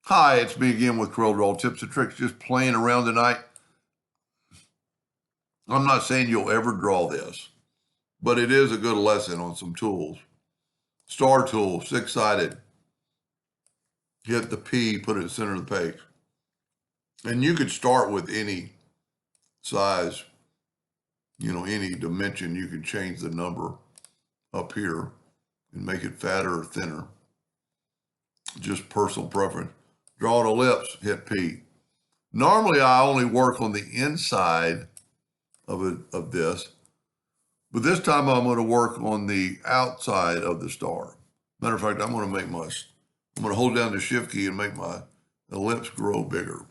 Hi, it's me again with Corel Draw Tips and Tricks, just playing around tonight. I'm not saying you'll ever draw this, but it is a good lesson on some tools. Star tool, six-sided. Hit the P, put it in the center of the page. And you could start with any size, any dimension. You can change the number up here and make it fatter or thinner. Just personal preference. Draw an ellipse, hit P. Normally, I only work on the inside of this, but this time I'm going to work on the outside of the star. Matter of fact, I'm going to hold down the shift key and make my ellipse grow bigger.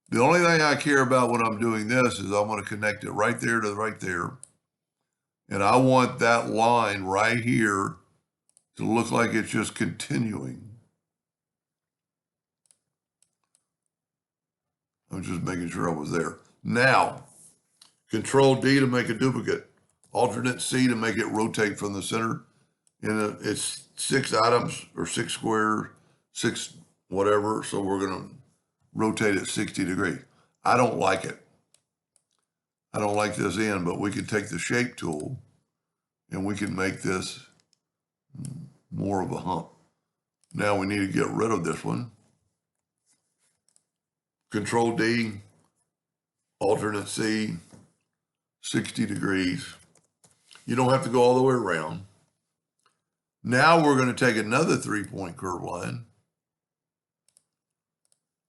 The only thing I care about when I'm doing this is I'm going to connect it right there to right there. And I want that line right here to look like it's just continuing. I'm just making sure I was there. Now, Control D to make a duplicate. Alternate C to make it rotate from the center. And it's 6 items or 6 squares, 6 whatever. So we're going to rotate it 60 degrees. I don't like it. I don't like this end, but we can take the shape tool and we can make this more of a hump. Now we need to get rid of this one. Control D, alternate C, 60 degrees. You don't have to go all the way around. Now we're going to take another 3-point curve line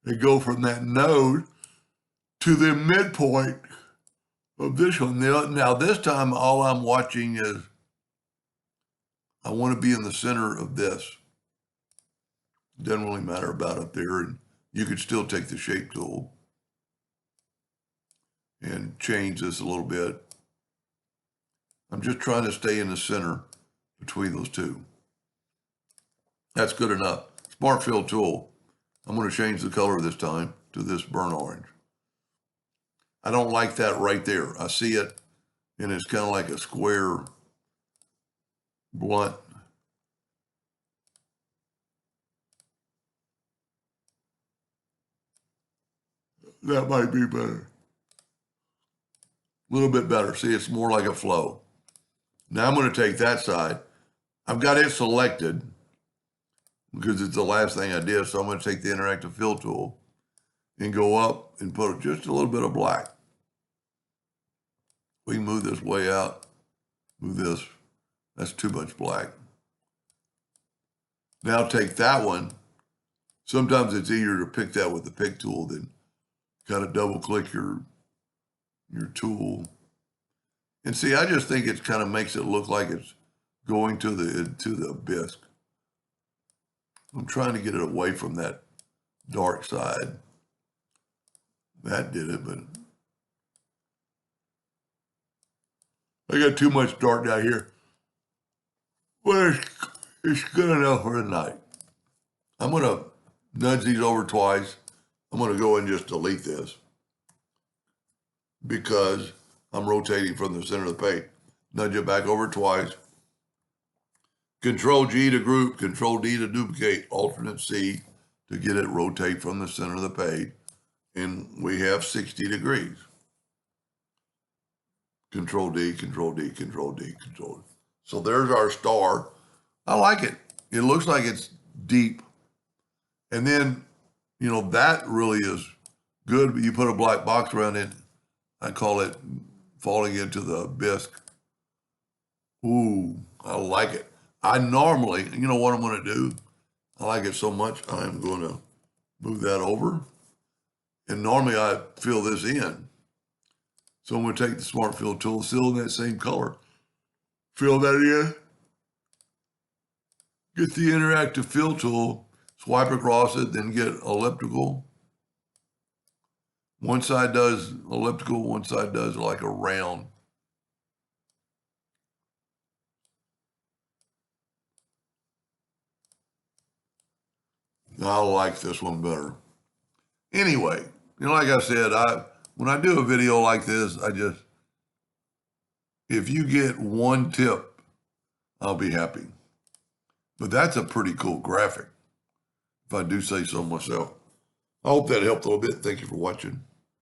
and go from that node to the midpoint of this one. Now this time all I'm watching is I want to be in the center of this. It doesn't really matter about up there, and you could still take the shape tool and change this a little bit. I'm just trying to stay in the center between those two. That's good enough. Smart Fill tool. I'm going to change the color this time to this burnt orange. I don't like that right there. I see it, and it's kind of like a square blunt. That might be better. A little bit better. See, it's more like a flow. Now I'm going to take that side. I've got it selected because it's the last thing I did. So I'm going to take the interactive fill tool and go up and put just a little bit of black. We can move this way out. Move this. That's too much black. Now take that one. Sometimes it's easier to pick that with the pick tool than kind of double click your tool. And see, I just think it kind of makes it look like it's going to the bisque. I'm trying to get it away from that dark side. That did it, but I got too much dark down here. But it's good enough for tonight. I'm going to nudge these over twice. I'm going to go and just delete this because I'm rotating from the center of the page. Nudge it back over twice. Control G to group, Control D to duplicate, alternate C to get it rotate from the center of the page. And we have 60 degrees. Control D, Control D, Control D, Control D. So there's our star. I like it. It looks like it's deep. And then, that really is good. But you put a black box around it. I call it falling into the bisque. Ooh, I like it. I normally, what I'm going to do? I like it so much, I'm going to move that over. And normally I fill this in. So I'm going to take the Smart Fill tool, still in that same color. Fill that in. Get the interactive fill tool, swipe across it, then get elliptical. One side does elliptical, one side does like a round. I like this one better. Anyway, like I said, when I do a video like this, if you get one tip, I'll be happy. But that's a pretty cool graphic. if I do say so myself. I hope that helped a little bit. Thank you for watching.